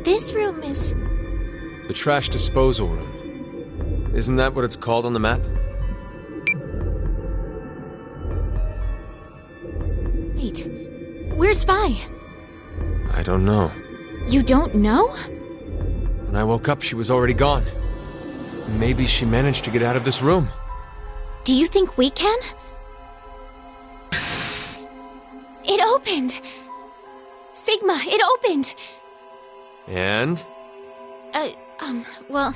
This room is... The trash disposal room. Isn't that what it's called on the map? Wait, where's Vi? I don't know. You don't know? When I woke up, she was already gone. Maybe she managed to get out of this room. Do you think we can? It opened! Sigma, it opened! And? Well,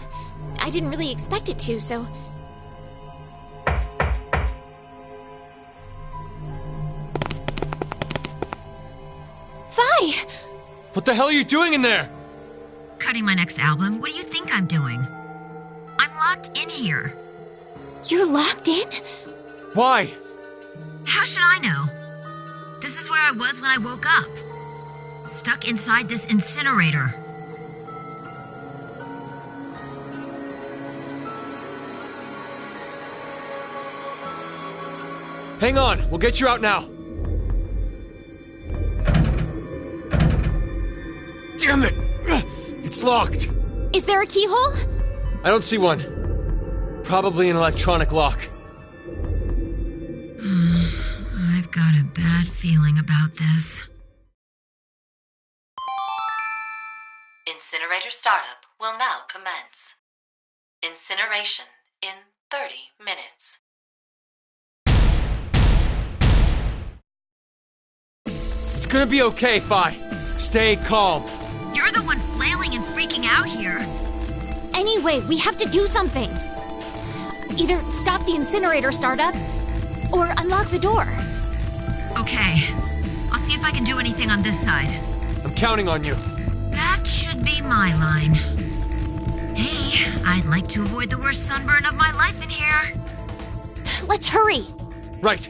I didn't really expect it to, so... Vi! What the hell are you doing in there? Cutting my next album? What do you think I'm doing? I'm locked in here. You're locked in? Why? How should I know? This is where I was when I woke up. Stuck inside this incinerator. Hang on, we'll get you out now. Damn it! It's locked. Is there a keyhole? I don't see one. Probably an electronic lock. I've got a bad feeling about this. Incinerator startup will now commence. Incineration in 30 minutes. It's gonna be okay, Vi. Stay calm. You're the one flailing and freaking out here. Anyway, we have to do something. Either stop the incinerator startup, or unlock the door. Okay. I'll see if I can do anything on this side. I'm counting on you. That should be my line. Hey, I'd like to avoid the worst sunburn of my life in here. Let's hurry. Right.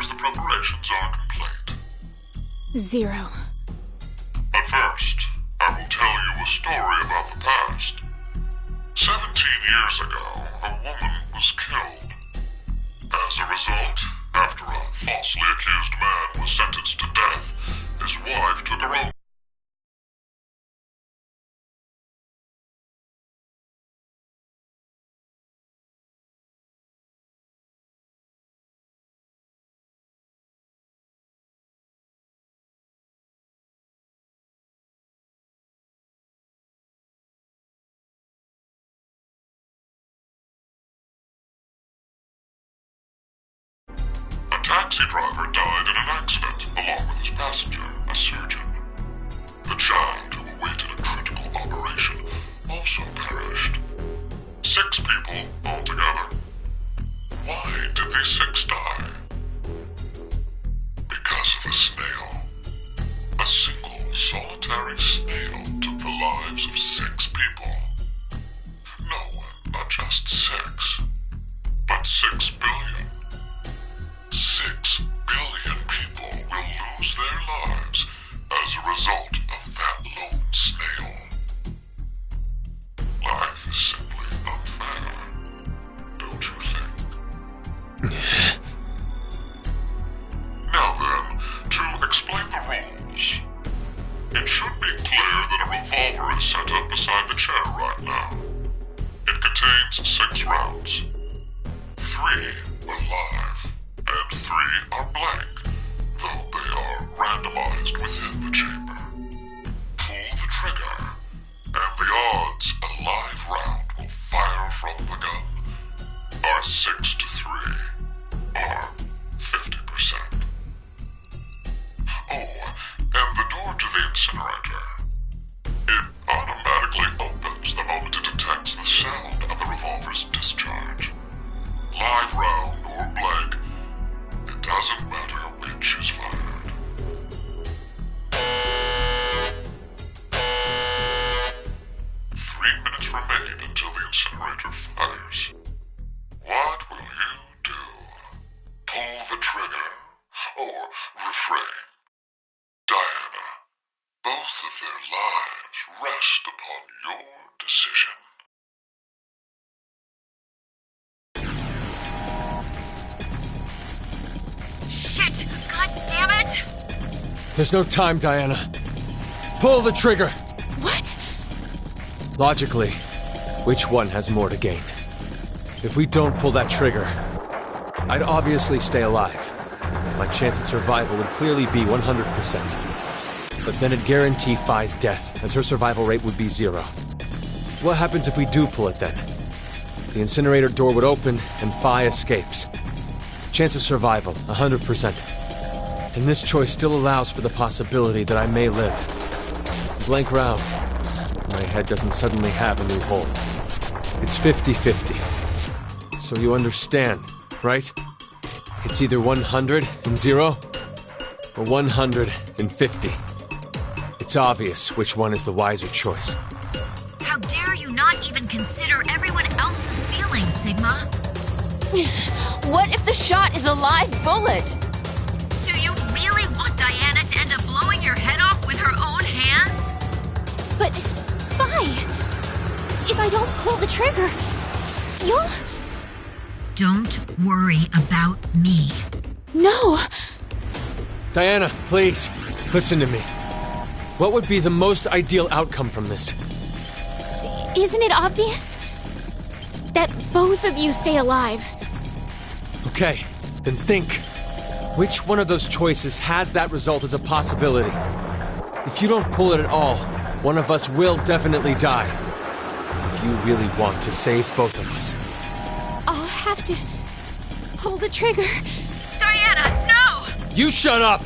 The preparations are complete. 0. But first, I will tell you a story about the past. 17 years ago, a woman was killed. As a result, after a falsely accused man was sentenced to death, his wife took her own. A taxi driver died in an accident, along with his passenger, a surgeon. The child, who awaited a critical operation, also perished. 6 people altogether. Why did these 6 die? Because of a snail. A single, solitary snail took the lives of 6 people. No one, not just 6, but 6 billion. 6 billion people will lose their lives as a result of that lone snail. Life is simply unfair, don't you think? Now then, to explain the rules. It should be clear that a revolver is set up beside the chair right now. It contains 6 rounds. 3 are live, and 3 are blank, though they are randomized within the chamber. Pull the trigger, and the odds a live round will fire from the gun are 6 to 3, or 50%. Oh, and the door to the incinerator. It automatically opens the moment it detects the sound of the revolver's discharge. Live round or blank, it doesn't matter which is fired. 3 minutes remain until the incinerator fires. What will you God damn it! There's no time, Diana. Pull the trigger! What? Logically, which one has more to gain? If we don't pull that trigger, I'd obviously stay alive. My chance at survival would clearly be 100%. But then it'd guarantee Phi's death, as her survival rate would be 0. What happens if we do pull it then? The incinerator door would open, and Phi escapes. Chance of survival, 100%. And this choice still allows for the possibility that I may live. Blank round. My head doesn't suddenly have a new hole. It's 50-50. So you understand, right? It's either 100 and 0, or 150. It's obvious which one is the wiser choice. How dare you not even consider everyone else's feelings, Sigma? What if the shot is a live bullet? Do you really want Diana to end up blowing your head off with her own hands? But, Phi, if I don't pull the trigger, you'll... Don't worry about me. No. Diana, please, listen to me. What would be the most ideal outcome from this? Isn't it obvious? That both of you stay alive. Okay, then think. Which one of those choices has that result as a possibility? If you don't pull it at all, one of us will definitely die. If you really want to save both of us. I'll have to pull the trigger. Diana, no! You shut up!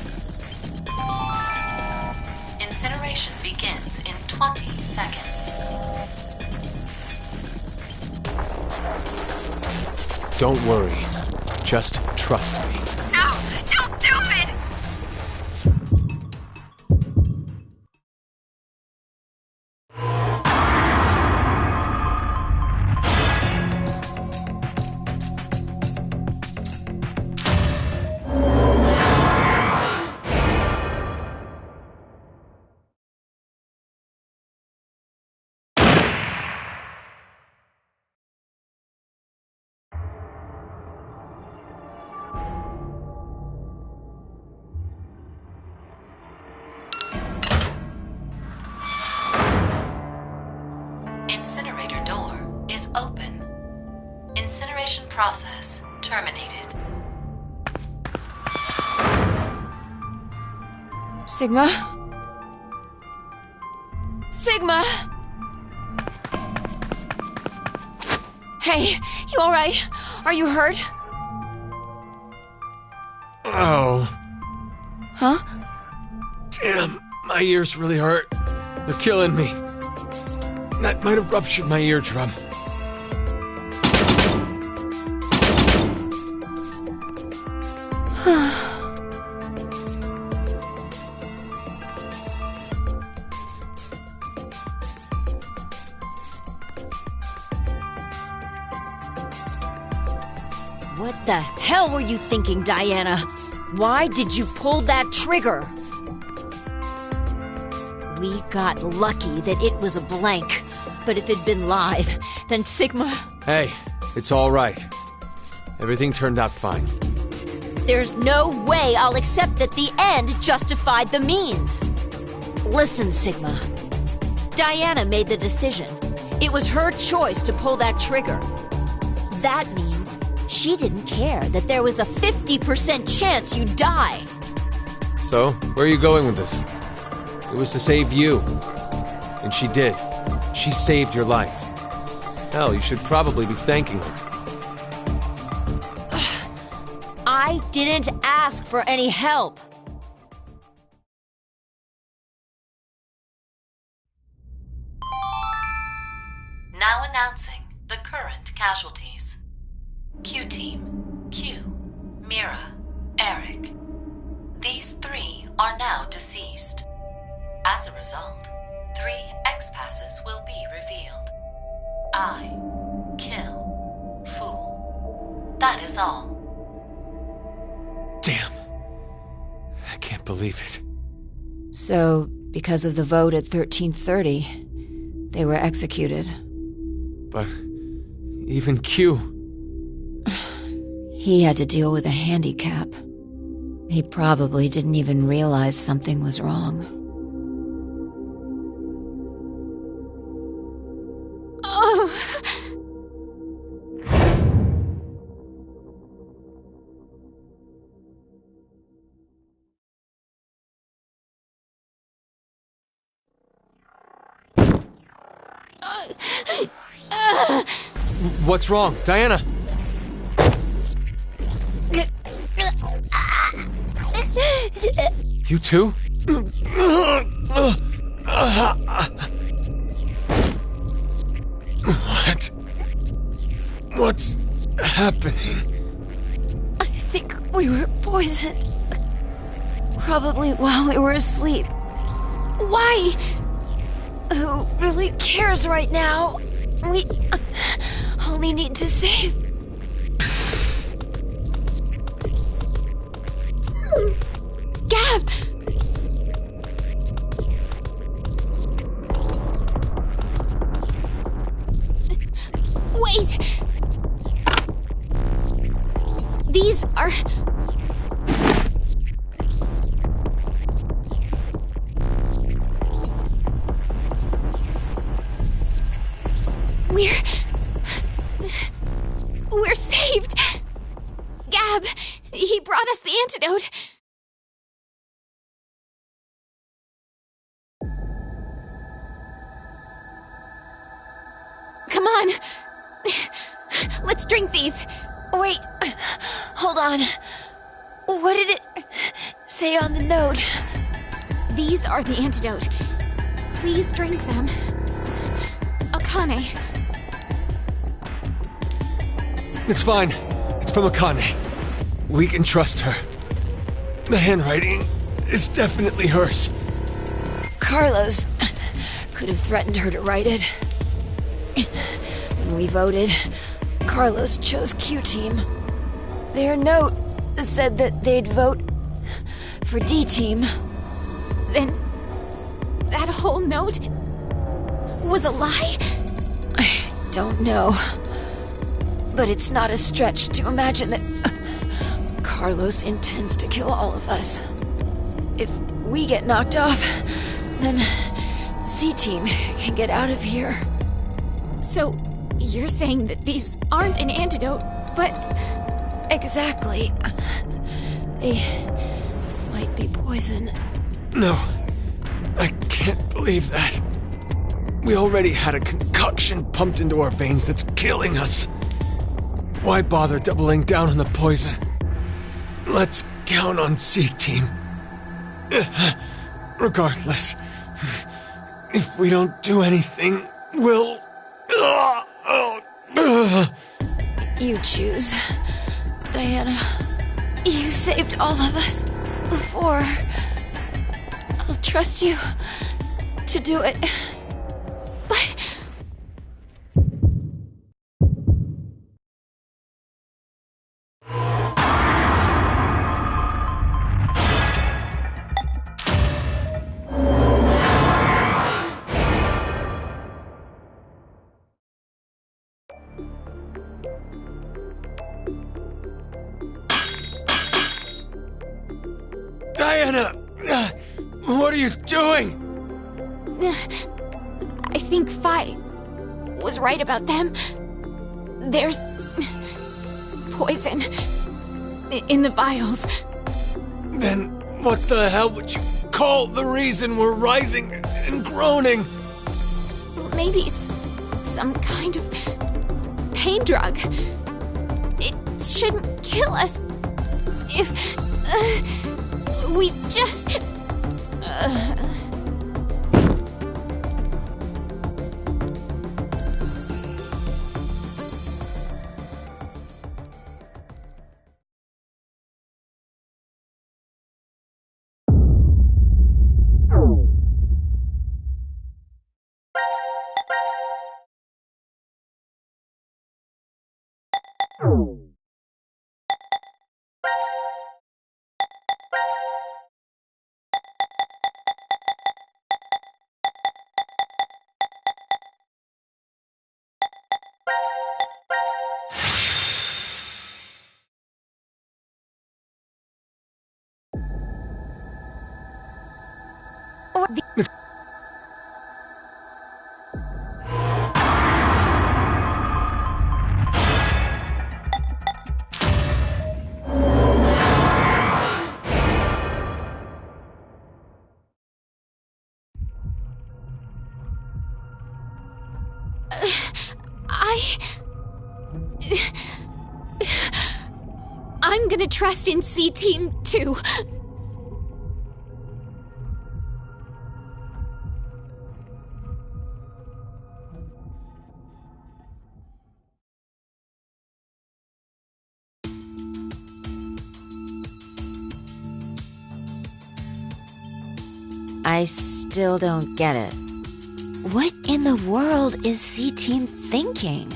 Incineration begins in 20 seconds. Don't worry. Just trust me. No, don't do it! Incinerator door is open. Incineration process terminated. Sigma? Sigma! Hey, you alright? Are you hurt? Oh. Huh? Damn, my ears really hurt. They're killing me. That might have ruptured my eardrum. What the hell were you thinking, Diana? Why did you pull that trigger? We got lucky that it was a blank. But if it'd been live, then Sigma... Hey, it's all right. Everything turned out fine. There's no way I'll accept that the end justified the means. Listen, Sigma. Diana made the decision. It was her choice to pull that trigger. That means she didn't care that there was a 50% chance you'd die. So, where are you going with this? It was to save you. And she did. She saved your life. Hell, you should probably be thanking her. I didn't ask for any help. Now announcing the current casualties. Q-Team, Q, Mira, Eric. These 3 are now deceased. As a result, 3 X-passes will be revealed. I kill Fool. That is all. Damn. I can't believe it. So, because of the vote at 1330, they were executed. But even Q... He had to deal with a handicap. He probably didn't even realize something was wrong. Oh. What's wrong, Diana? You too? What? What's happening? I think we were poisoned. Probably while we were asleep. Why? Who really cares right now? We only need to save... Gab! Wait! These are... We're saved! Gab, he brought us the antidote. Come on. Let's drink these. Wait, hold on. What did it say on the note? These are the antidote. Please drink them. Akane. It's fine. It's from Akane. We can trust her. The handwriting is definitely hers. Carlos could have threatened her to write it. When we voted, Carlos chose Q-Team. Their note said that they'd vote for D-Team. Then... that whole note... was a lie? I don't know. But it's not a stretch to imagine that Carlos intends to kill all of us. If we get knocked off, then C-Team can get out of here. So, you're saying that these aren't an antidote, but... Exactly. They might be poison. No. I can't believe that. We already had a concoction pumped into our veins that's killing us. Why bother doubling down on the poison? Let's count on C-Team. Regardless, if we don't do anything, we'll... You choose. Diana, you saved all of us before. I'll trust you to do it. But... Diana! What are you doing? I think Fi was right about them. There's... poison in the vials. Then what the hell would you call the reason we're writhing and groaning? Maybe it's some kind of pain drug. It shouldn't kill us if we just... I'm gonna trust in C-Team too. I still don't get it. What in the world is C-Team thinking?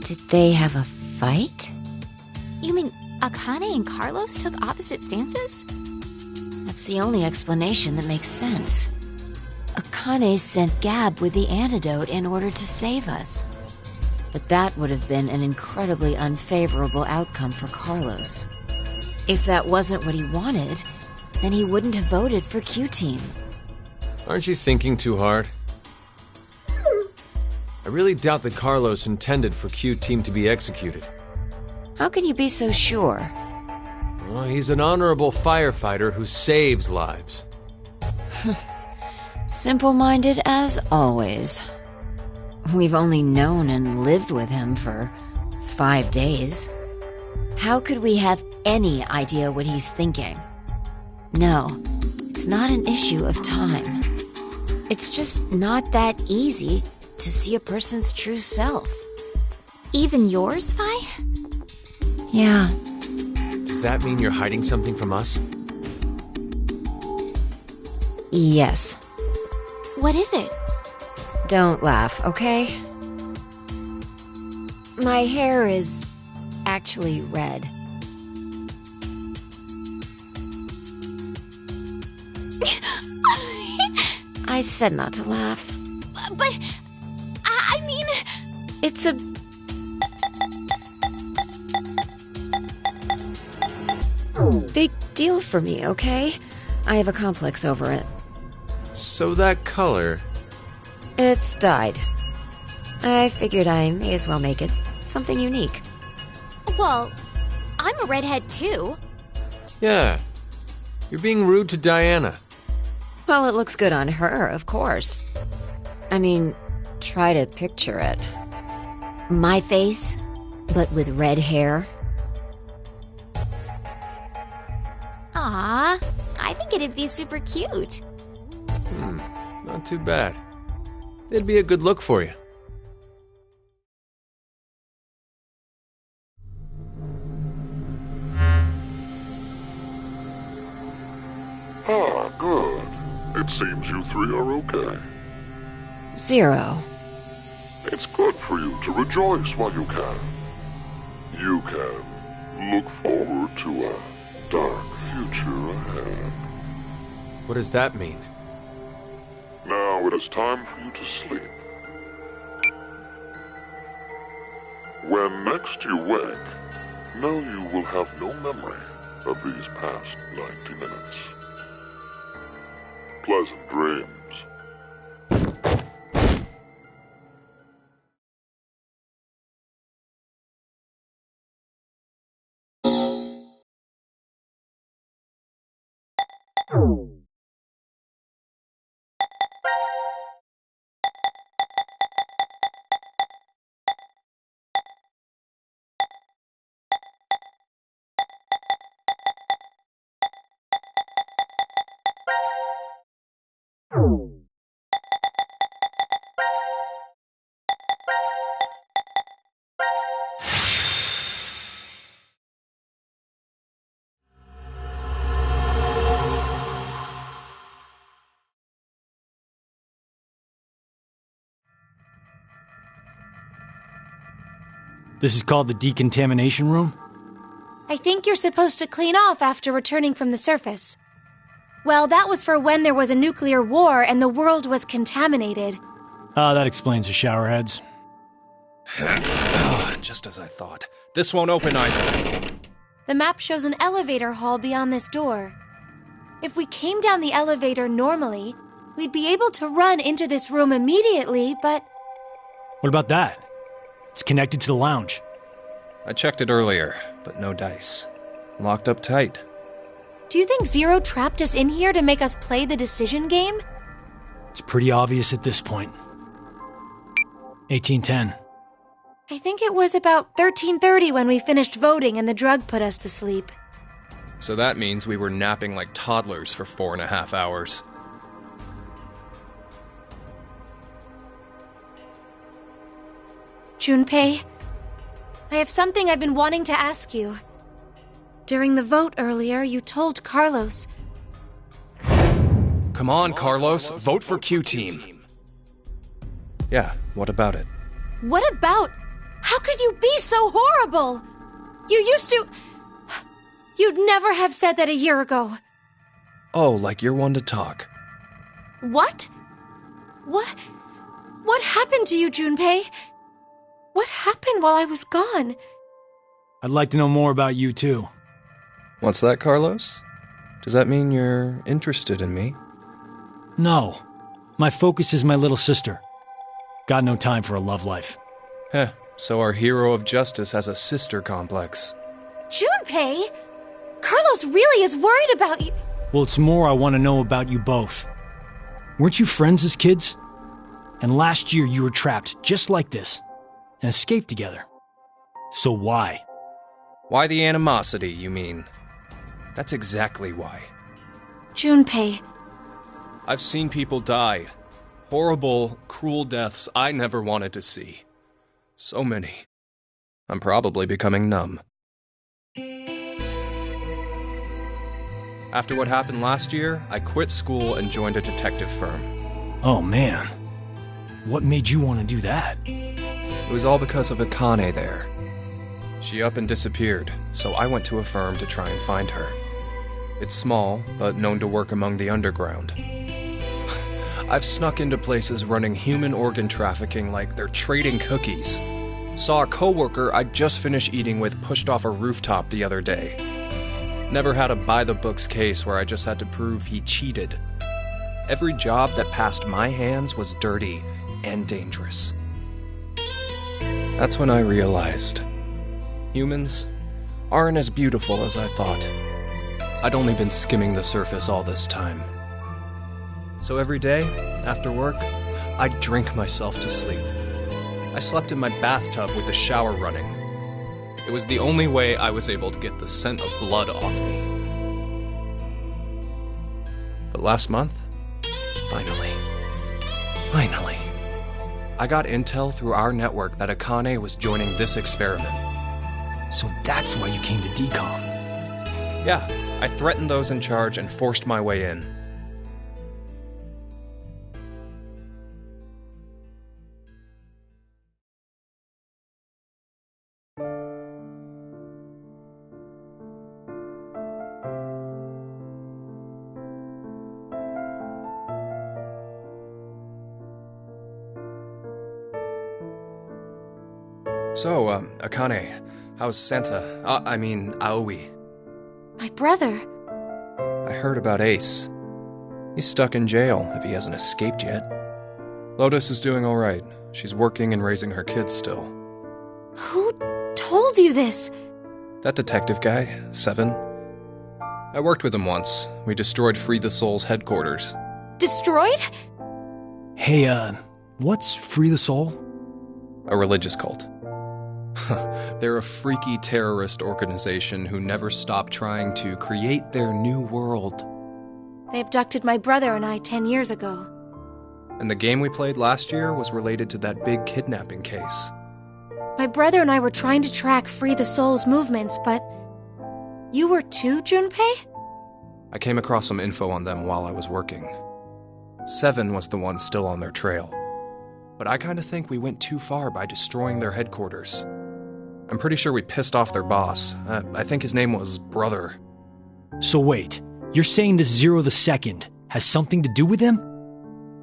Did they have a fight? You mean Akane and Carlos took opposite stances? That's the only explanation that makes sense. Akane sent Gab with the antidote in order to save us. But that would have been an incredibly unfavorable outcome for Carlos. If that wasn't what he wanted, then he wouldn't have voted for Q-Team. Aren't you thinking too hard? I really doubt that Carlos intended for Q-Team to be executed. How can you be so sure? Well, he's an honorable firefighter who saves lives. Simple-minded as always. We've only known and lived with him for 5 days. How could we have any idea what he's thinking? No, it's not an issue of time. It's just not that easy to see a person's true self. Even yours, Vi? Yeah. Does that mean you're hiding something from us? Yes. What is it? Don't laugh, okay? My hair is actually red. I said not to laugh. But, I mean... It's a... big deal for me, okay? I have a complex over it. So that color... It's dyed. I figured I may as well make it something unique. Well, I'm a redhead too. Yeah. You're being rude to Diana. Well, it looks good on her, of course. I mean, try to picture it. My face, but with red hair. Aw, I think it'd be super cute. Not too bad. It'd be a good look for you. Ah, good. It seems you three are okay. Zero. It's good for you to rejoice while you can. You can look forward to a dark future ahead. What does that mean? Now it is time for you to sleep. When next you wake, know you will have no memory of these past 90 minutes. Pleasant dreams. This is called the decontamination room? I think you're supposed to clean off after returning from the surface. Well, that was for when there was a nuclear war and the world was contaminated. Ah, that explains the showerheads. Just as I thought. This won't open either. The map shows an elevator hall beyond this door. If we came down the elevator normally, we'd be able to run into this room immediately, but... What about that? It's connected to the lounge. I checked it earlier, but no dice. Locked up tight. Do you think Zero trapped us in here to make us play the decision game? It's pretty obvious at this point. 1810. I think it was about 13:30 when we finished voting and the drug put us to sleep. So that means we were napping like toddlers for 4.5 hours. Junpei, I have something I've been wanting to ask you. During the vote earlier, you told Carlos... Come on, Carlos. Vote for Q-Team. Yeah, what about it? What about? How could you be so horrible? You used to... You'd never have said that a year ago. Oh, like you're one to talk. What? What happened to you, Junpei? What happened while I was gone? I'd like to know more about you, too. What's that, Carlos? Does that mean you're interested in me? No. My focus is my little sister. Got no time for a love life. Heh, so our hero of justice has a sister complex. Junpei? Carlos really is worried about you. Well, it's more I want to know about you both. Weren't you friends as kids? And last year you were trapped just like this, and escaped together. So why? Why the animosity, you mean? That's exactly why. Junpei. I've seen people die. Horrible, cruel deaths I never wanted to see. So many. I'm probably becoming numb. After what happened last year, I quit school and joined a detective firm. Oh man. What made you want to do that? It was all because of Akane there. She up and disappeared, so I went to a firm to try and find her. It's small, but known to work among the underground. I've snuck into places running human organ trafficking like they're trading cookies. Saw a coworker I'd just finished eating with pushed off a rooftop the other day. Never had a by-the-books case where I just had to prove he cheated. Every job that passed my hands was dirty and dangerous. That's when I realized humans aren't as beautiful as I thought. I'd only been skimming the surface all this time. So every day, after work, I'd drink myself to sleep. I slept in my bathtub with the shower running. It was the only way I was able to get the scent of blood off me. But last month, finally, I got intel through our network that Akane was joining this experiment. So that's why you came to DCOM. Yeah, I threatened those in charge and forced my way in. So, Akane, how's Santa? Aoi. My brother. I heard about Ace. He's stuck in jail if he hasn't escaped yet. Lotus is doing alright. She's working and raising her kids still. Who told you this? That detective guy, Seven. I worked with him once. We destroyed Free the Soul's headquarters. Destroyed? Hey, what's Free the Soul? A religious cult. They're a freaky terrorist organization who never stop trying to create their new world. They abducted my brother and I 10 years ago. And the game we played last year was related to that big kidnapping case. My brother and I were trying to track Free the Soul's movements, but... You were too, Junpei? I came across some info on them while I was working. Seven was the one still on their trail. But I kinda think we went too far by destroying their headquarters. I'm pretty sure we pissed off their boss. I think his name was Brother. So wait, you're saying this Zero the Second has something to do with him?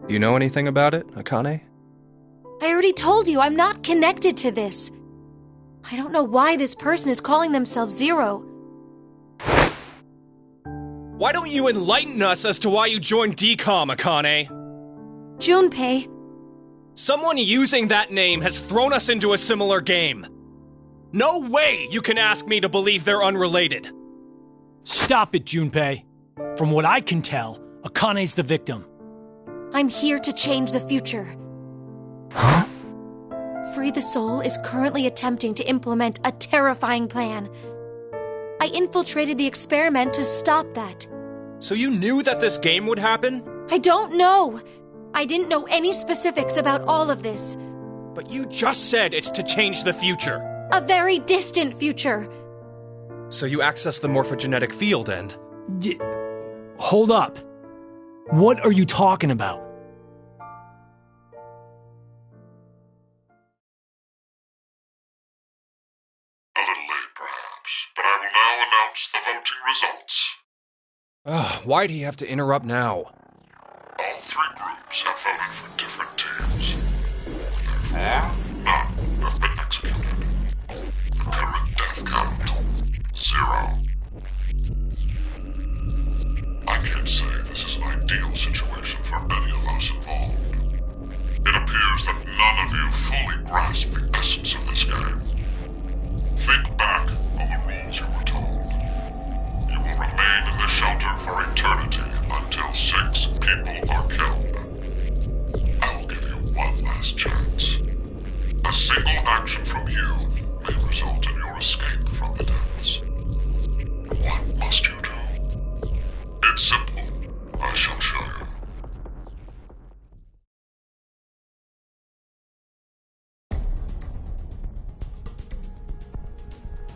You know anything about it, Akane? I already told you I'm not connected to this. I don't know why this person is calling themselves Zero. Why don't you enlighten us as to why you joined DCOM, Akane? Junpei. Someone using that name has thrown us into a similar game. No way you can ask me to believe they're unrelated. Stop it, Junpei. From what I can tell, Akane's the victim. I'm here to change the future. Free the Soul is currently attempting to implement a terrifying plan. I infiltrated the experiment to stop that. So you knew that this game would happen? I don't know. I didn't know any specifics about all of this. But you just said it's to change the future. A very distant future. So you access the morphogenetic field and... Hold up. What are you talking about? A little late, perhaps, but I will now announce the voting results. Why'd he have to interrupt now? All three groups have voted for different teams. Therefore, none have been executed. The current death count, 0. I can't say this is an ideal situation for any of us involved. It appears that none of you fully grasp the essence of this game. Think back on the rules you were told. You will remain in the shelter for eternity until 6 people are killed. I will give you one last chance. A single action from you may result in your escape from the depths. What must you do? It's simple. I shall show you.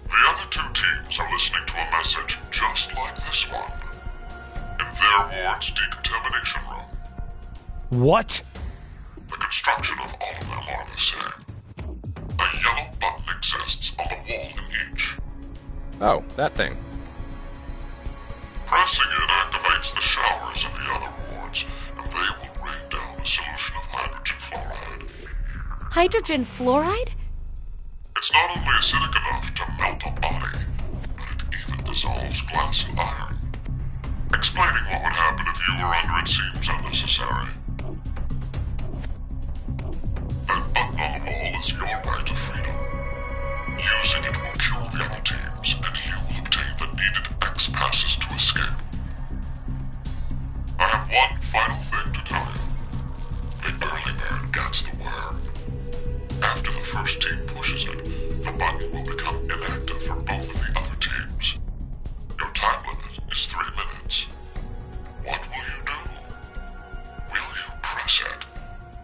The other 2 teams are listening to a message just like this one. In their ward's decontamination room. What? The construction of all of them are the same. A yellow button exists on the wall in each. Oh, that thing. Pressing it activates the showers in the other wards, and they will rain down a solution of hydrogen fluoride. Hydrogen fluoride? It's not only acidic enough to melt a body, but it even dissolves glass and iron. Explaining what would happen if you were under it seems unnecessary. That button on the wall is your right to freedom. Using it will kill the other teams, and you will obtain the needed X passes to escape. I have one final thing to tell you. The early bird gets the worm. After the first team pushes it, the button will become inactive for both of the other teams. Your time limit is 3 minutes. What will you do? Will you press it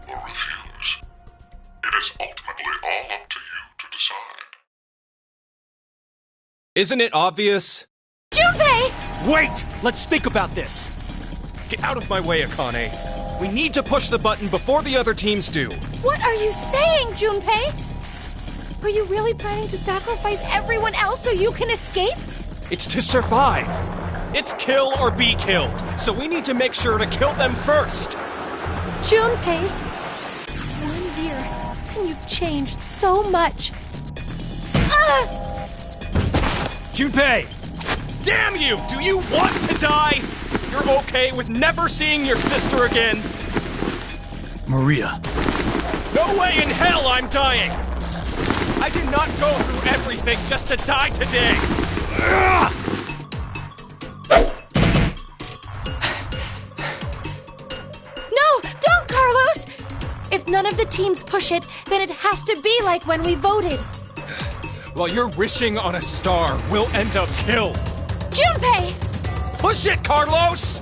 or refuse? It is ultimately all up to you to decide. Isn't it obvious? Junpei! Wait! Let's think about this. Get out of my way, Akane. We need to push the button before the other teams do. What are you saying, Junpei? Are you really planning to sacrifice everyone else so you can escape? It's to survive. It's kill or be killed, so we need to make sure to kill them first. Junpei, 1 year, and you've changed so much. Junpei! Damn you! Do you want to die? You're okay with never seeing your sister again? Maria. No way in hell I'm dying! I did not go through everything just to die today! No, don't, Carlos! If none of the teams push it, then it has to be like when we voted. While you're wishing on a star, we'll end up killed. Junpei! Push it, Carlos!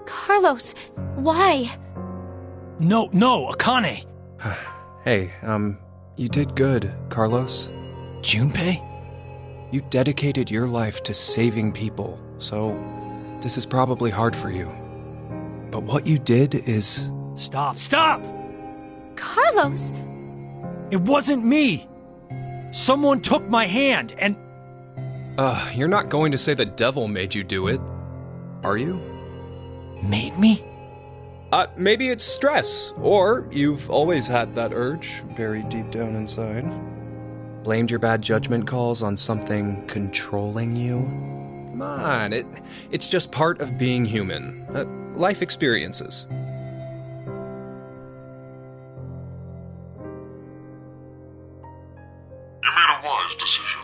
Carlos, why? No, Akane. Hey, you did good, Carlos. Junpei? You dedicated your life to saving people, so this is probably hard for you. But what you did is... Stop! Stop! Carlos! It wasn't me! Someone took my hand, and... You're not going to say the devil made you do it, are you? Made me? Maybe it's stress, or you've always had that urge buried deep down inside. Blamed your bad judgment calls on something controlling you? Come on, it's just part of being human. Life experiences. You made a wise decision.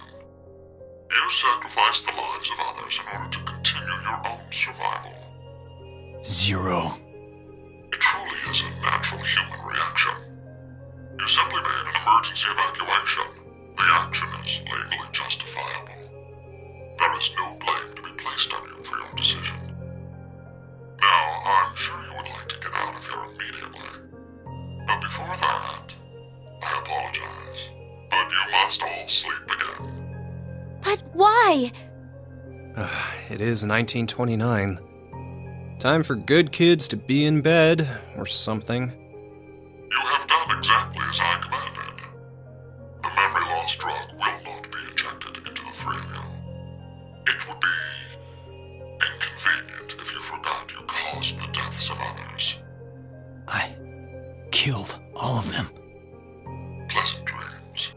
You sacrificed the lives of others in order to continue your own survival. Zero. It truly is a natural human reaction. You simply made an emergency evacuation. The action is legally justifiable. There is no blame to be placed on you for your decision. Now, I'm sure you would like to get out of here immediately. But before that, I apologize. But you must all sleep again. But why? It is 1929. Time for good kids to be in bed, or something. You have done exactly as I commanded. The memory loss drug will not be injected into the three of you. It would be inconvenient if you forgot you caused the deaths of others. I killed all of them. Pleasant dreams.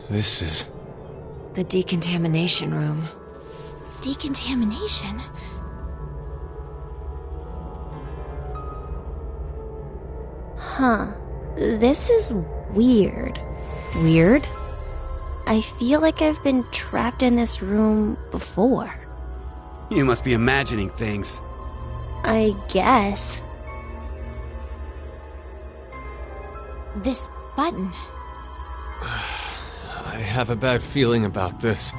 This is... The decontamination room. Decontamination? Huh. This is weird. Weird? I feel like I've been trapped in this room before. You must be imagining things. I guess. This button. I have a bad feeling about this.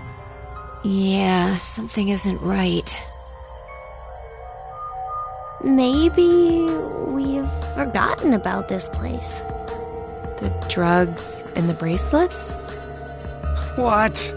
Yeah, something isn't right. Maybe we've forgotten about this place. The drugs and the bracelets? What?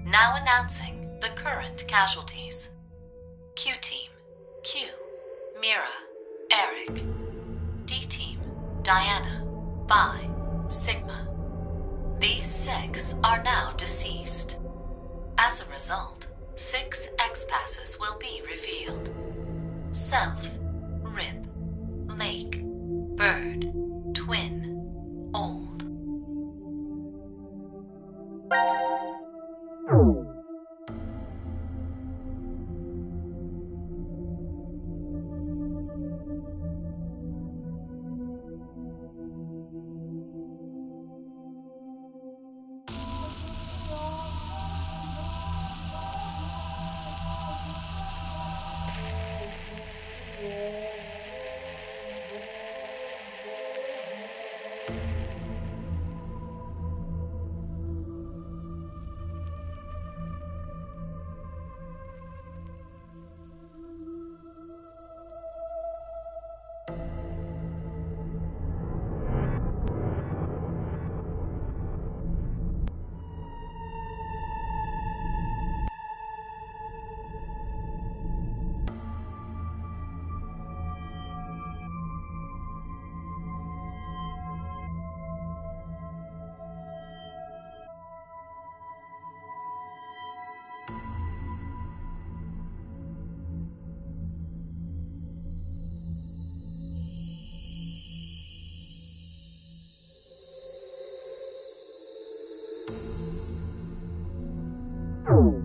Now announcing the current casualties. Q-Team, Q, Mira, Eric. D-Team, Diana, Vi, Sigma. These 6 are now deceased. As a result, 6 X-Passes will be revealed. Self, Rip, Lake, Bird, Twin, Old.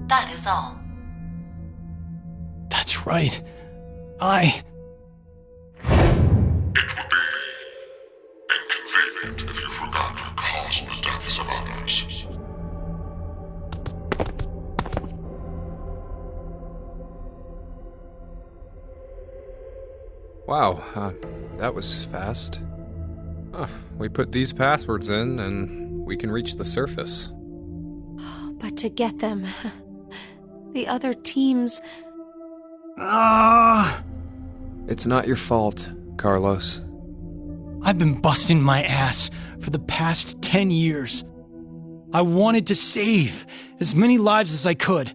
That is all. That's right. It would be inconvenient if you forgot to cause the deaths of others. Wow, that was fast. We put these passwords in, and we can reach the surface. But to get them, the other teams... It's not your fault, Carlos. I've been busting my ass for the past 10 years. I wanted to save as many lives as I could.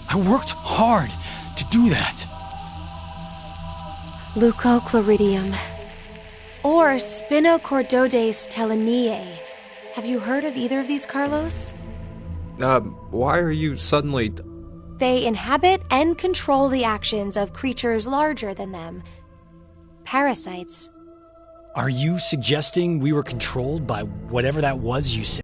I worked hard to do that. Leucochloridium. Or Spinochordodes teleniae. Have you heard of either of these, Carlos? Why are you suddenly... They inhabit and control the actions of creatures larger than them. Parasites. Are you suggesting we were controlled by whatever that was you said?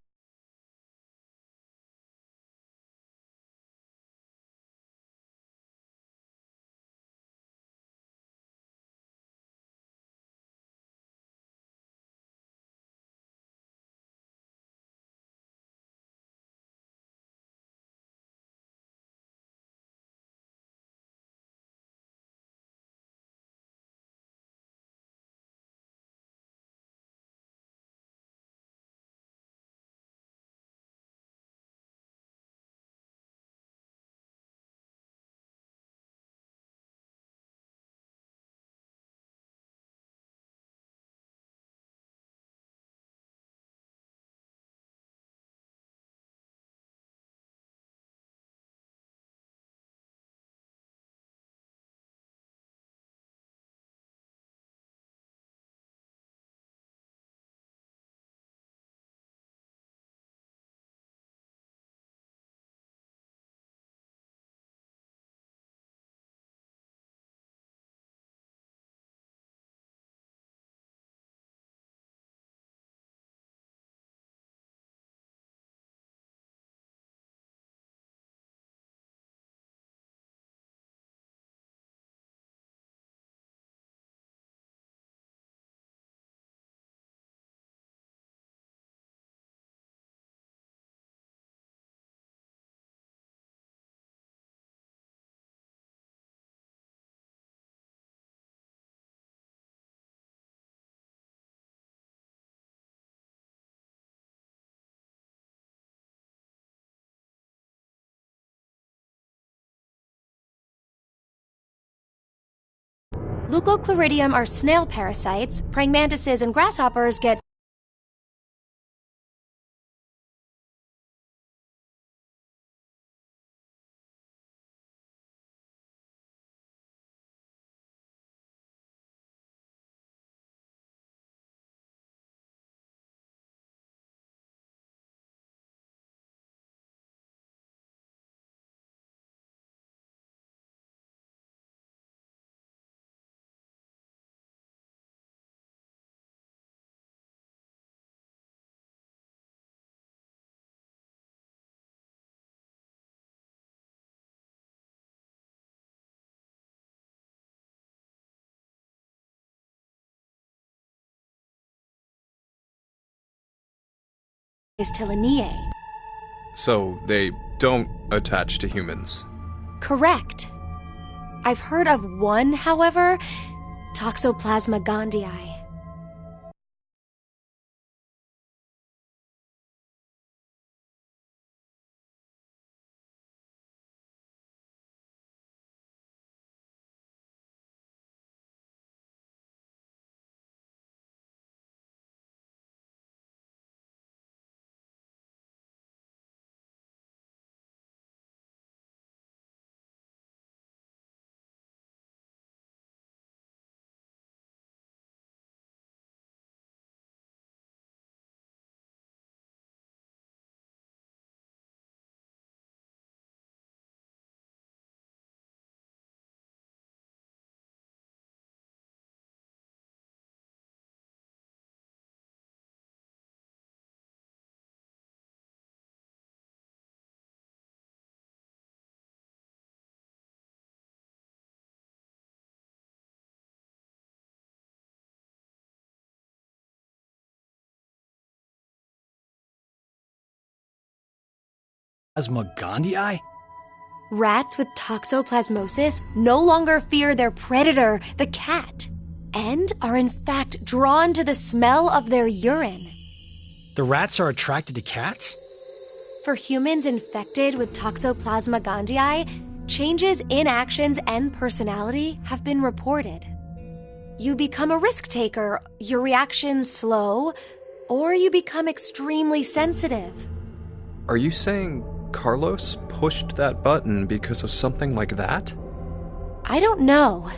Leucochloridium are snail parasites. Praying mantises and grasshoppers get teleniae. So they don't attach to humans? Correct. I've heard of one, however, Toxoplasma gondii. Plasmagandii? Rats with toxoplasmosis no longer fear their predator, the cat, and are in fact drawn to the smell of their urine. The rats are attracted to cats? For humans infected with toxoplasmagandii, changes in actions and personality have been reported. You become a risk taker, your reactions slow, or you become extremely sensitive. Are you saying Carlos pushed that button because of something like that? I don't know.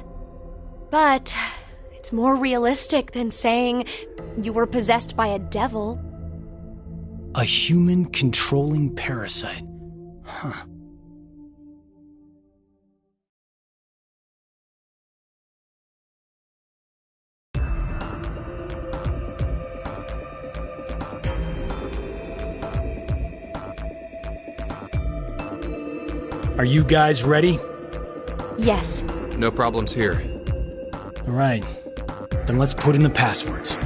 But it's more realistic than saying you were possessed by a devil. A human controlling parasite. Huh. Are you guys ready? Yes. No problems here. All right. Then let's put in the passwords.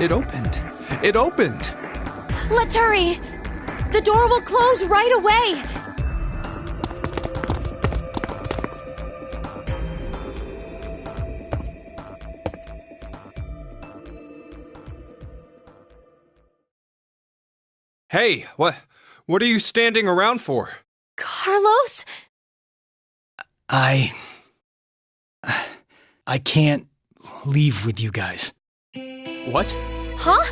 It opened. It opened! Let's hurry! The door will close right away! Hey, what are you standing around for? Carlos? I can't leave with you guys. What? Huh?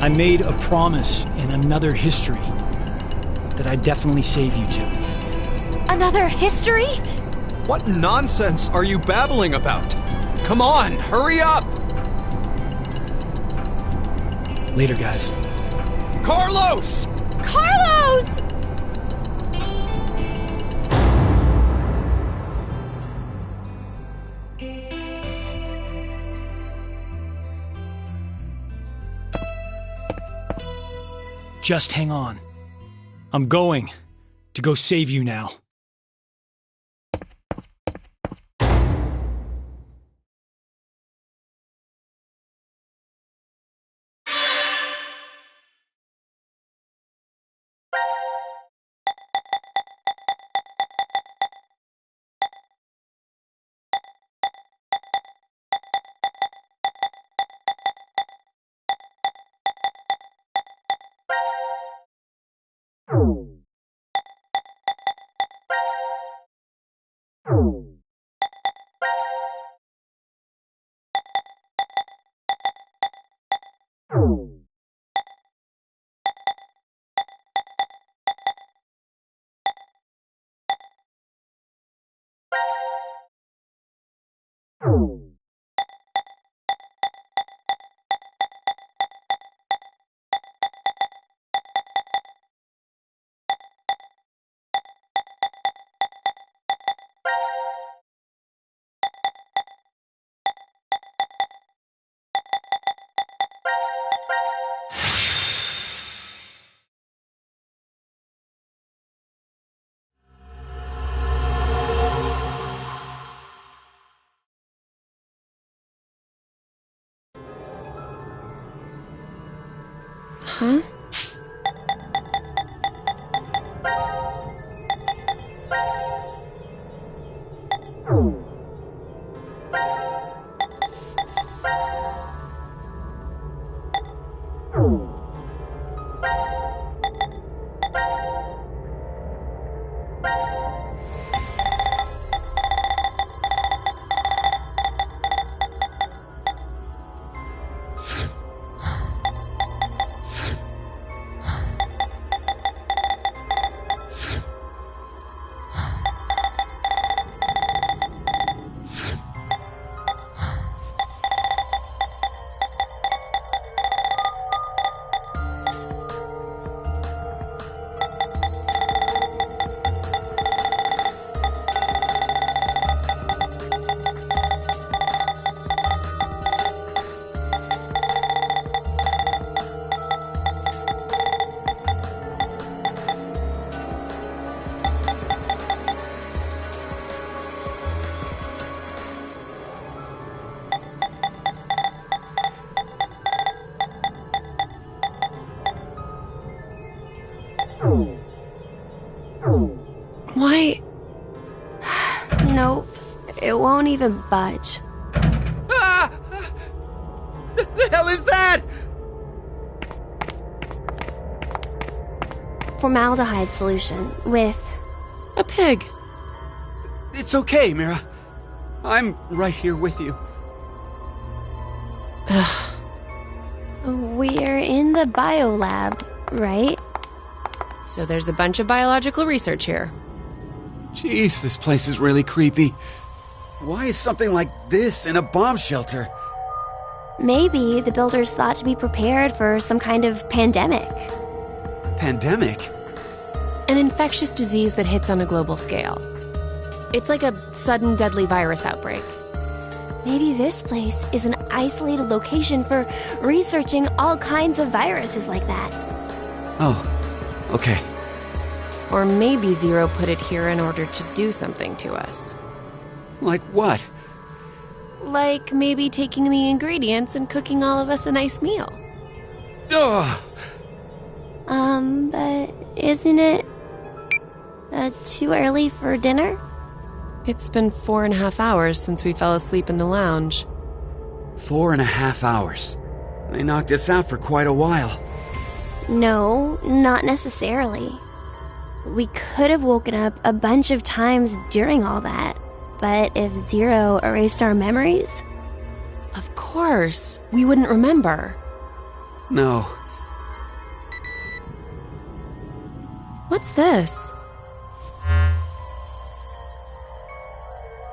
I made a promise in another history that I'd definitely save you two. Another history? What nonsense are you babbling about? Come on, hurry up! Later, guys. Carlos! Carlos! Just hang on. I'm going to go save you now. Huh? Why? Nope. It won't even budge. Ah! The hell is that? Formaldehyde solution with... A pig. It's okay, Mira. I'm right here with you. Ugh. We're in the biolab, right? So there's a bunch of biological research here. Jeez, this place is really creepy. Why is something like this in a bomb shelter? Maybe the builders thought to be prepared for some kind of pandemic. Pandemic? An infectious disease that hits on a global scale. It's like a sudden deadly virus outbreak. Maybe this place is an isolated location for researching all kinds of viruses like that. Oh, okay. Or maybe Zero put it here in order to do something to us. Like what? Like maybe taking the ingredients and cooking all of us a nice meal. Ugh! But isn't it too early for dinner? It's been 4.5 hours since we fell asleep in the lounge. 4.5 hours. They knocked us out for quite a while. No, not necessarily. We could have woken up a bunch of times during all that, but if Zero erased our memories... Of course, we wouldn't remember. No. What's this?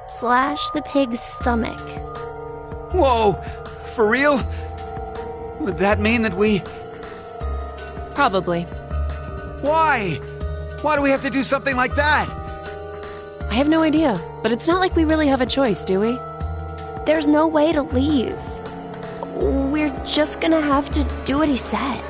Slash the pig's stomach. Whoa! For real? Would that mean that we... Probably. Why? Why do we have to do something like that? I have no idea, but it's not like we really have a choice, do we? There's no way to leave. We're just gonna have to do what he said.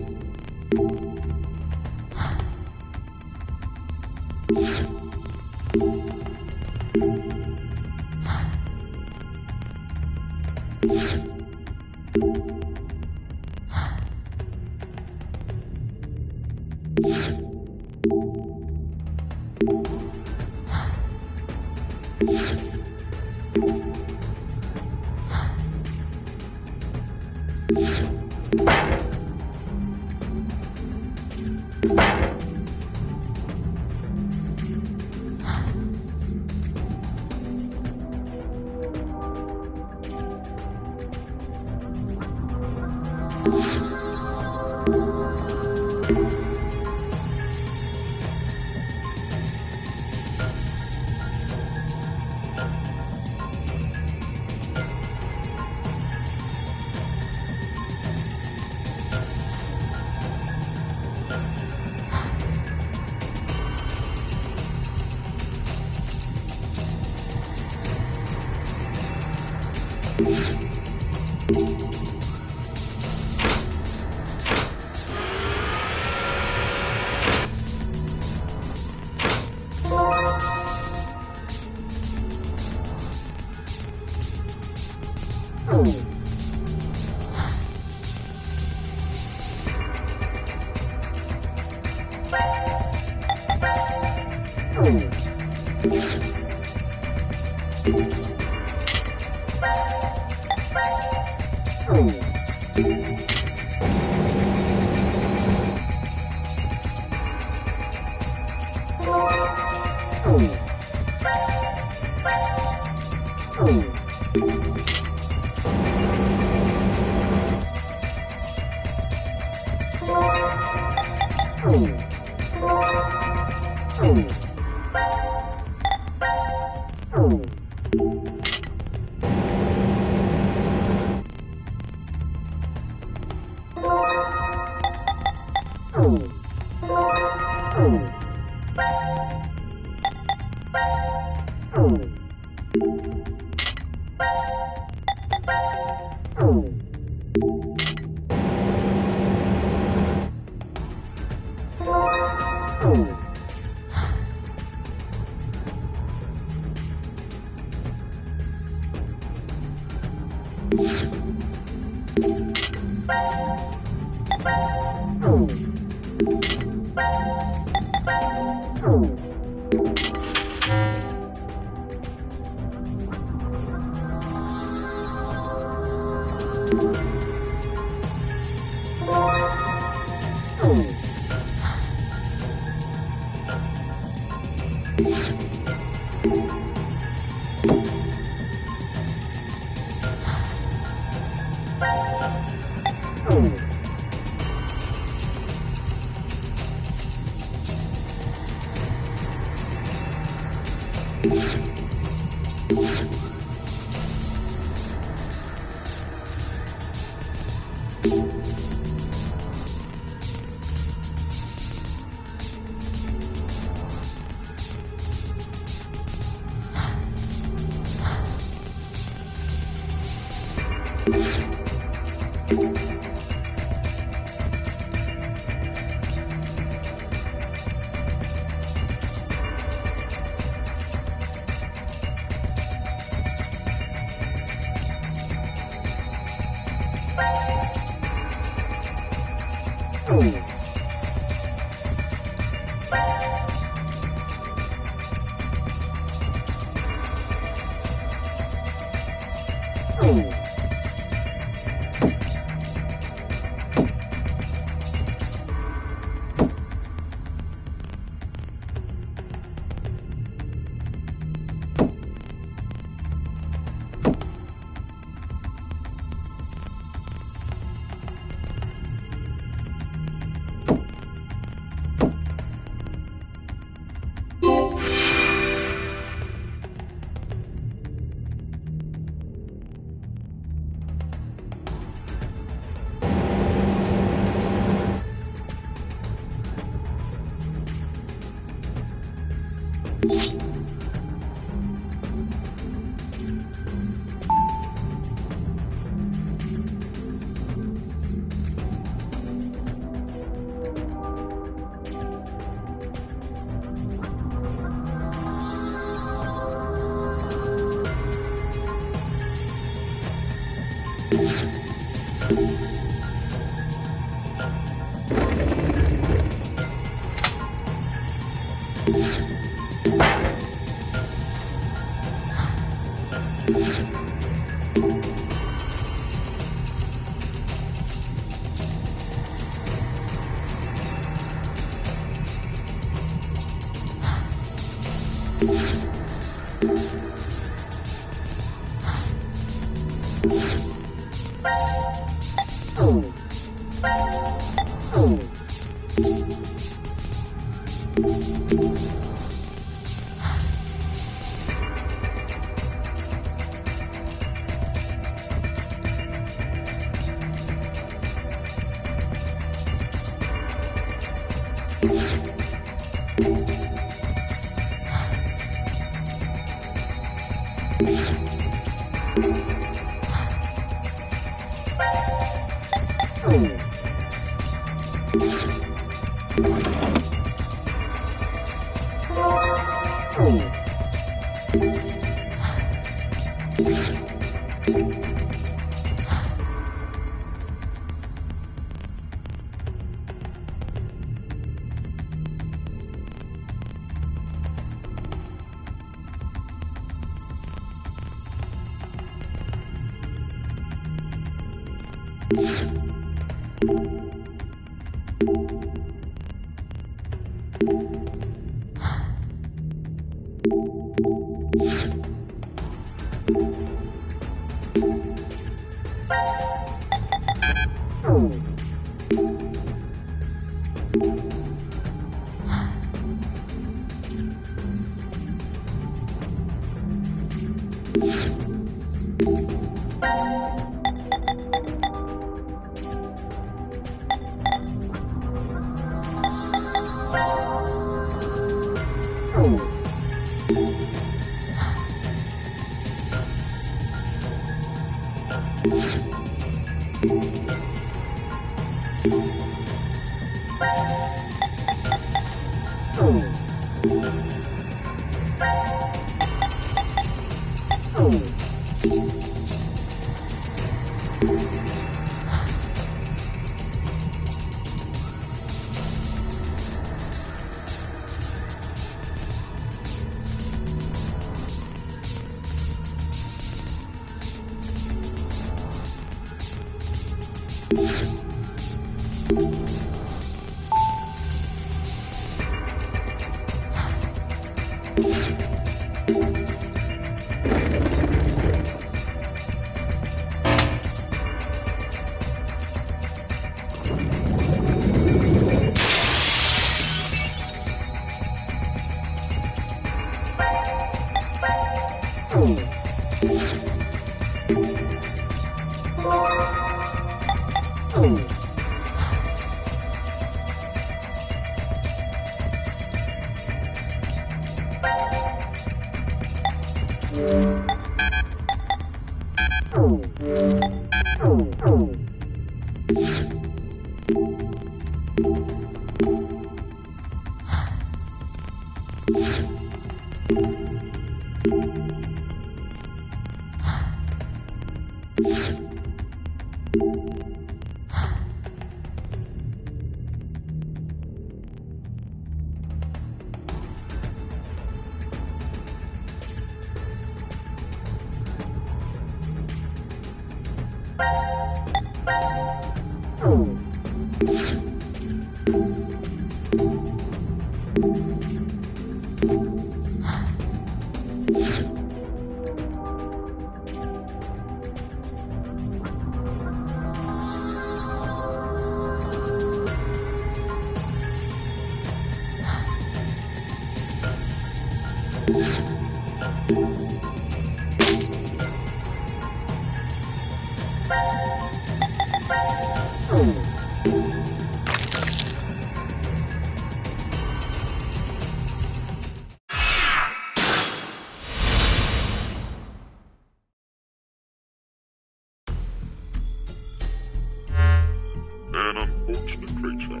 An unfortunate creature.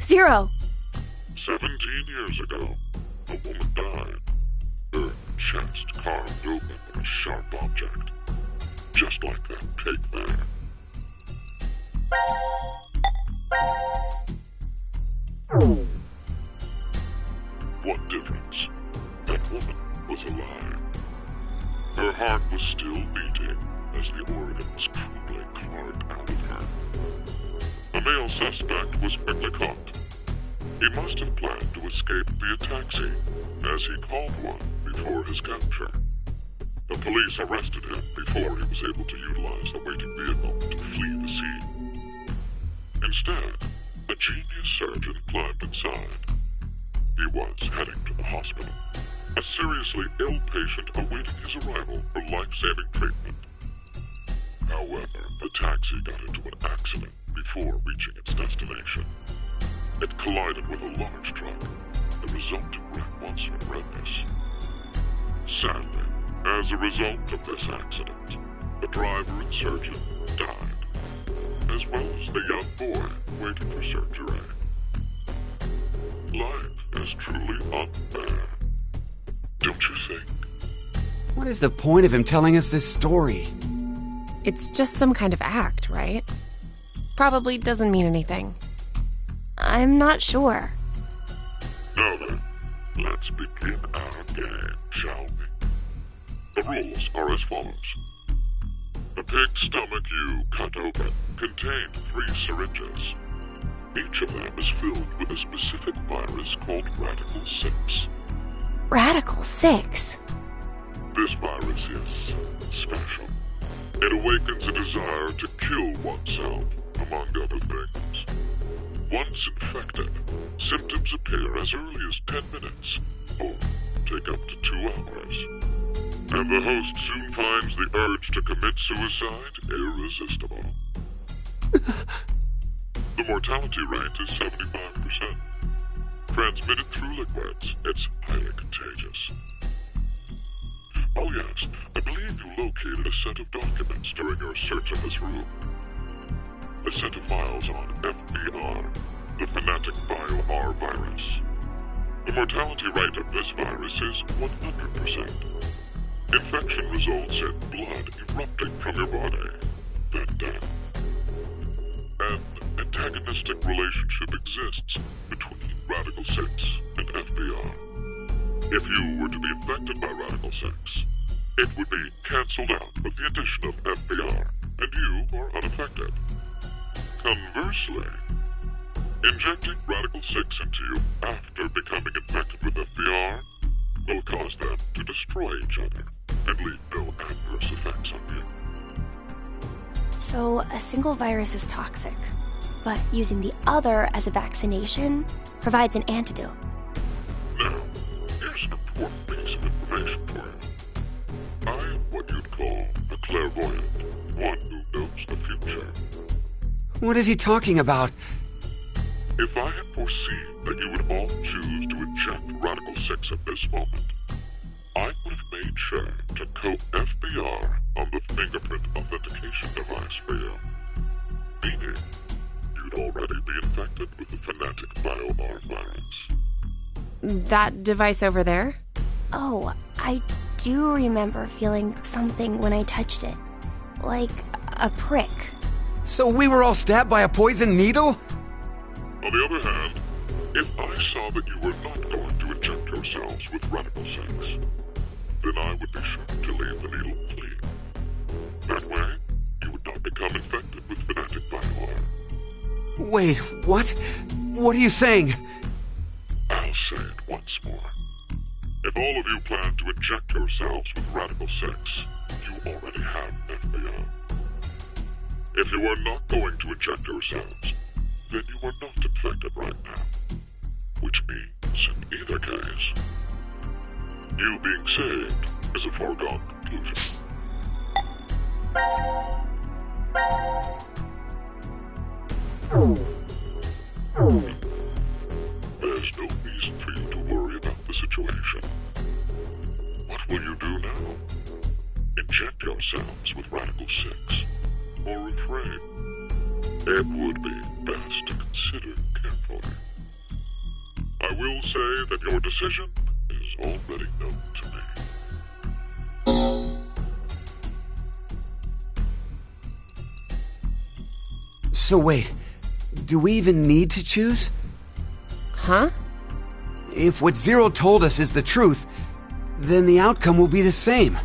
Zero. 17 years ago, a woman died. Her chest carved open with a sharp object. Just like that pig there. What difference? That woman was alive. Her heart was still beating as the organ was crudely carved out of her. A male suspect was quickly caught. He must have planned to escape via taxi, as he called one before his capture. The police arrested him before he was able to utilize the waiting vehicle to flee the scene. Instead, a genius surgeon climbed inside. He was heading to the hospital, a seriously ill patient awaiting his arrival for life-saving treatment. However, the taxi got into an accident before reaching its destination. It collided with a large truck. The resulting wreck was horrendous. Sadly, as a result of this accident, the driver and surgeon died, as well as the young boy waiting for surgery. Life is truly unfair. Don't you think? What is the point of him telling us this story? It's just some kind of act, right? Probably doesn't mean anything. I'm not sure. Now then, let's begin our game, shall we? The rules are as follows. The pig's stomach you cut open contained 3 syringes. Each of them is filled with a specific virus called Radical 6. Radical 6? This virus is special. It awakens a desire to kill oneself, among other things. Once infected, symptoms appear as early as 10 minutes, or take up to 2 hours. And the host soon finds the urge to commit suicide irresistible. The mortality rate is 75%. Transmitted through liquids, it's highly contagious. Oh yes, I believe you located a set of documents during your search of this room. A set of files on FBR, the Fanatic Bio-R virus. The mortality rate of this virus is 100%. Infection results in blood erupting from your body, then death. An antagonistic relationship exists between Radical 6 and FBR. If you were to be infected by Radical 6, it would be cancelled out with the addition of FBR, and you are unaffected. Conversely, injecting Radical 6 into you after becoming infected with FBR will cause them to destroy each other and leave no adverse effects on you. So a single virus is toxic, but using the other as a vaccination provides an antidote. Now, here's an important piece of information for you. I am what you'd call a clairvoyant, one who knows the future. What is he talking about? If I had foreseen that you would all choose to inject Radical 6 at this moment, I would have made made sure to coat FBR on the fingerprint authentication device for you. Meaning, you'd already be infected with the Fanatic BioR virus. That device over there? Oh, I do remember feeling something when I touched it. Like a prick. So we were all stabbed by a poison needle? On the other hand, if I saw that you were not going to inject yourselves with Radical 6, then I would be sure to leave the needle clean. That way, you would not become infected with Fanatic BioR. Wait, what? What are you saying? I'll say it once more. If all of you plan to inject yourselves with Radical 6, you already have FBR. If you are not going to inject yourselves, then you are not infected right now. Which means, in either case, you being saved is a foregone conclusion. There's no reason for you to worry about the situation. What will you do now? Inject yourselves with Radical 6, or refrain? It would be best to consider carefully. I will say that your decision is already known to me. So wait, do we even need to choose? Huh? If what Zero told us is the truth, then the outcome will be the same.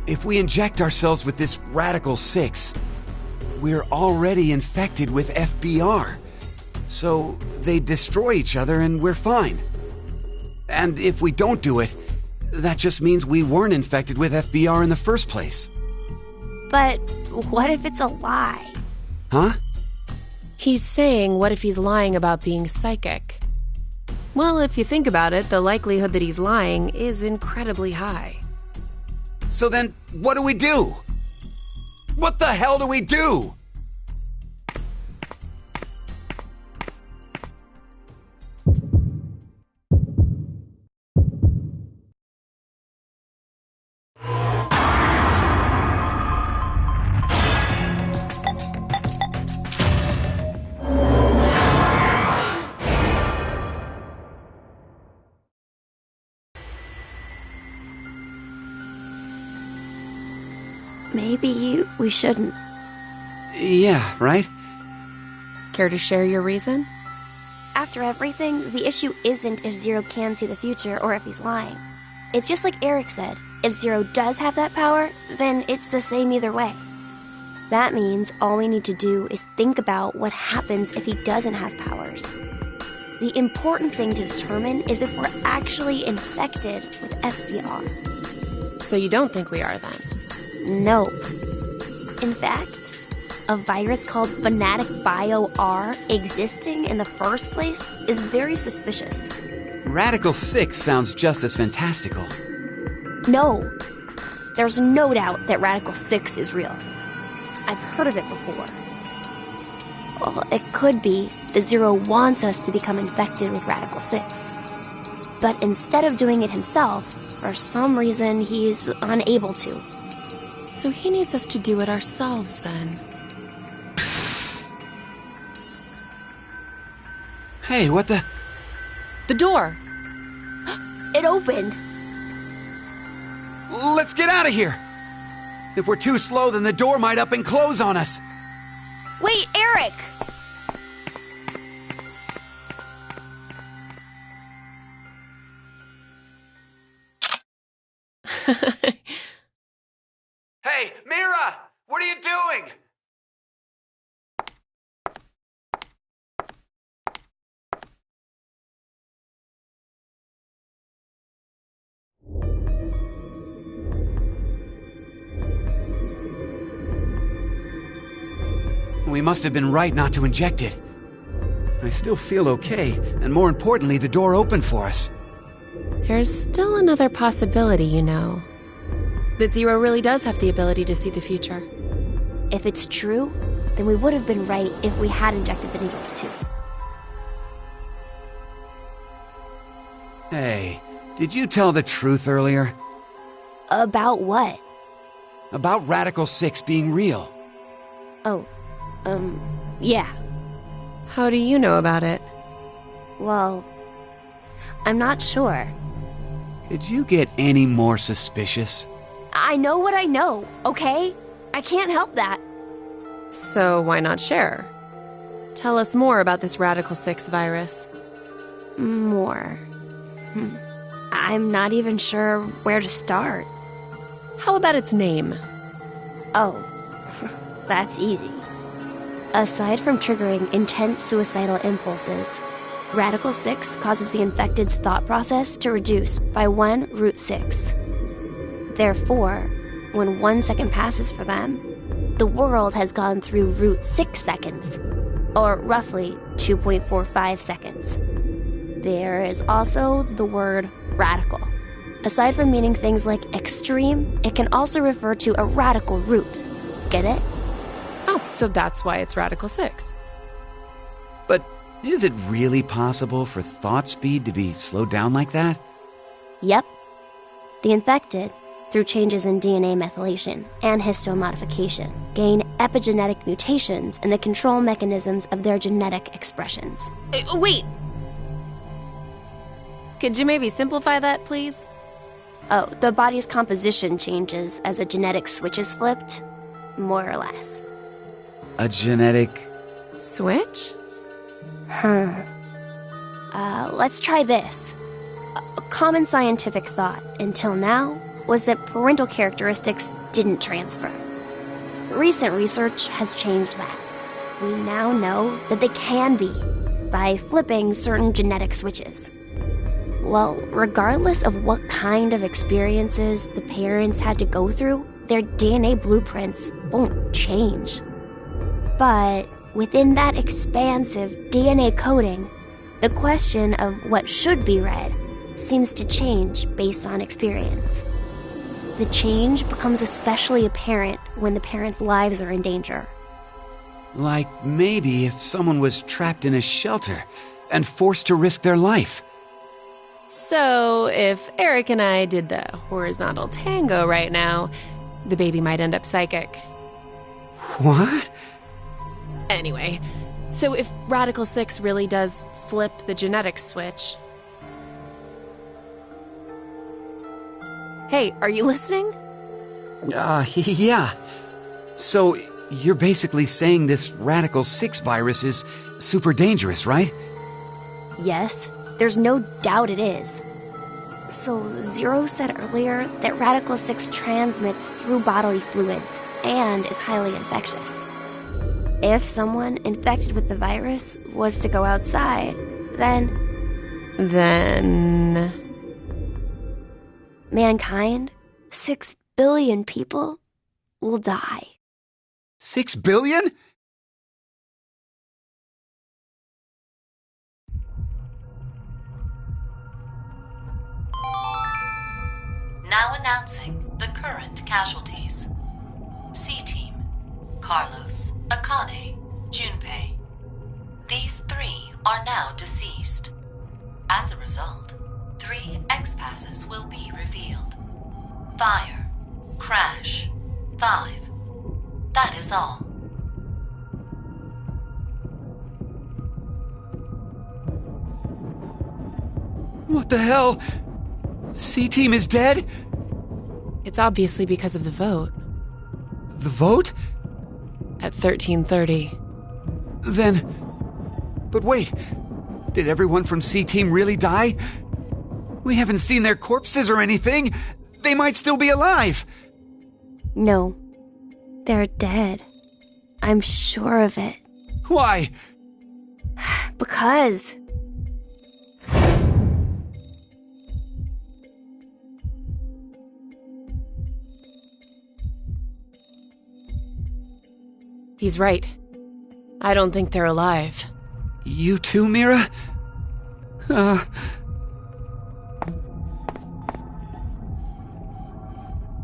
If we inject ourselves with this Radical 6, we're already infected with FBR. So they destroy each other and we're fine. And if we don't do it, that just means we weren't infected with FBR in the first place. But what if it's a lie? Huh? He's saying, what if he's lying about being psychic? Well, if you think about it, the likelihood that he's lying is incredibly high. So then, what do we do? What the hell do we do? Maybe we shouldn't. Yeah, right? Care to share your reason? After everything, the issue isn't if Zero can see the future or if he's lying. It's just like Eric said, if Zero does have that power, then it's the same either way. That means all we need to do is think about what happens if he doesn't have powers. The important thing to determine is if we're actually infected with FBR. So you don't think we are then? Nope. In fact, a virus called Fanatic BioR existing in the first place is very suspicious. Radical 6 sounds just as fantastical. No. There's no doubt that Radical 6 is real. I've heard of it before. Well, it could be that Zero wants us to become infected with Radical 6. But instead of doing it himself, for some reason he's unable to. So he needs us to do it ourselves, then. Hey, what the... The door! It opened! Let's get out of here! If we're too slow, then the door might up and close on us. Wait, Eric! Hey, Mira! What are you doing? We must have been right not to inject it. I still feel okay, and more importantly, the door opened for us. There's still another possibility, you know. That Zero really does have the ability to see the future. If it's true, then we would have been right if we had injected the needles too. Hey, did you tell the truth earlier? About what? About Radical 6 being real. Oh, yeah. How do you know about it? Well, I'm not sure. Could you get any more suspicious? I know what I know, okay? I can't help that. So why not share? Tell us more about this Radical 6 virus. More. I'm not even sure where to start. How about its name? Oh, that's easy. Aside from triggering intense suicidal impulses, Radical 6 causes the infected's thought process to reduce by 1√6. Therefore, when 1 second passes for them, the world has gone through √6 seconds, or roughly 2.45 seconds. There is also the word radical. Aside from meaning things like extreme, it can also refer to a radical root. Get it? Oh, so that's why it's Radical 6. But is it really possible for thought speed to be slowed down like that? Yep. The infected, through changes in DNA methylation and histomodification, gain epigenetic mutations in the control mechanisms of their genetic expressions. Wait! Could you maybe simplify that, please? Oh, the body's composition changes as a genetic switch is flipped, more or less. A genetic... switch? Let's try this. A common scientific thought, until now, was that parental characteristics didn't transfer. Recent research has changed that. We now know that they can be, by flipping certain genetic switches. Well, regardless of what kind of experiences the parents had to go through, their DNA blueprints won't change. But within that expansive DNA coding, the question of what should be read seems to change based on experience. The change becomes especially apparent when the parents' lives are in danger. Like maybe if someone was trapped in a shelter and forced to risk their life. So, if Eric and I did the horizontal tango right now, the baby might end up psychic. What? Anyway, so if Radical 6 really does flip the genetic switch... Hey, are you listening? Yeah. So, you're basically saying this Radical 6 virus is super dangerous, right? Yes, there's no doubt it is. So, Zero said earlier that Radical 6 transmits through bodily fluids and is highly infectious. If someone infected with the virus was to go outside, then... mankind, 6 billion people, will die. 6 billion? Now announcing the current casualties. C-Team, Carlos, Akane, Junpei. These 3 are now deceased. As a result, 3 X-passes will be revealed. Fire, Crash, 5. That is all. What the hell? C-Team is dead? It's obviously because of the vote. The vote? At 13:30. Then... But wait, did everyone from C-Team really die? We haven't seen their corpses or anything. They might still be alive. No, they're dead. I'm sure of it. Why? Because... He's right. I don't think they're alive. You too, Mira?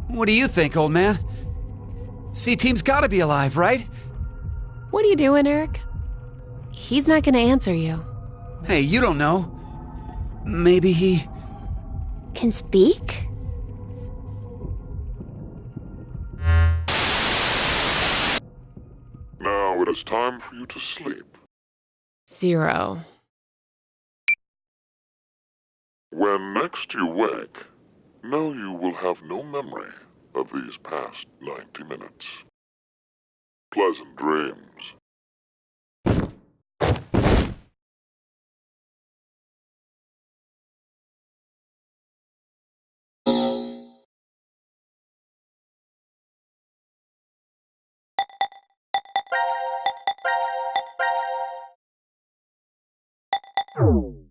What do you think, old man? C-Team's gotta be alive, right? What are you doing, Eric? He's not gonna answer you. Hey, you don't know. Maybe he... can speak? is time for you to sleep. 0. When next you wake, know you will have no memory of these past 90 minutes. Pleasant dreams. Oh.